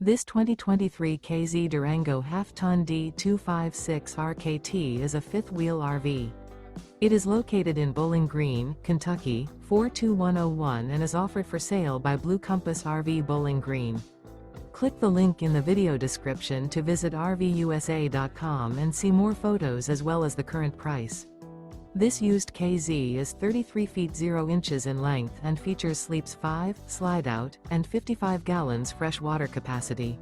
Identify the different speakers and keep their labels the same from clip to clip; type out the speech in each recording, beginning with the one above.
Speaker 1: This 2023 K-Z Durango Half-Ton D256RKT is a fifth-wheel RV. It is located in Bowling Green, Kentucky, 42101 and is offered for sale by Blue Compass RV Bowling Green. Click the link in the video description to visit RVUSA.com and see more photos as well as the current price. This used K-Z is 33 feet 0 inches in length and features sleeps 5, slide-out, and 55 gallons fresh water capacity.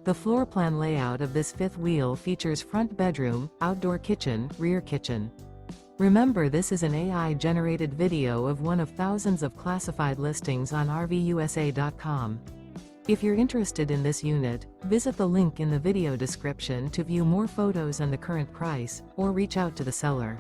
Speaker 1: The floor plan layout of this fifth wheel features front bedroom, outdoor kitchen, rear kitchen. Remember, this is an AI-generated video of one of thousands of classified listings on RVUSA.com. If you're interested in this unit, visit the link in the video description to view more photos and the current price, or reach out to the seller.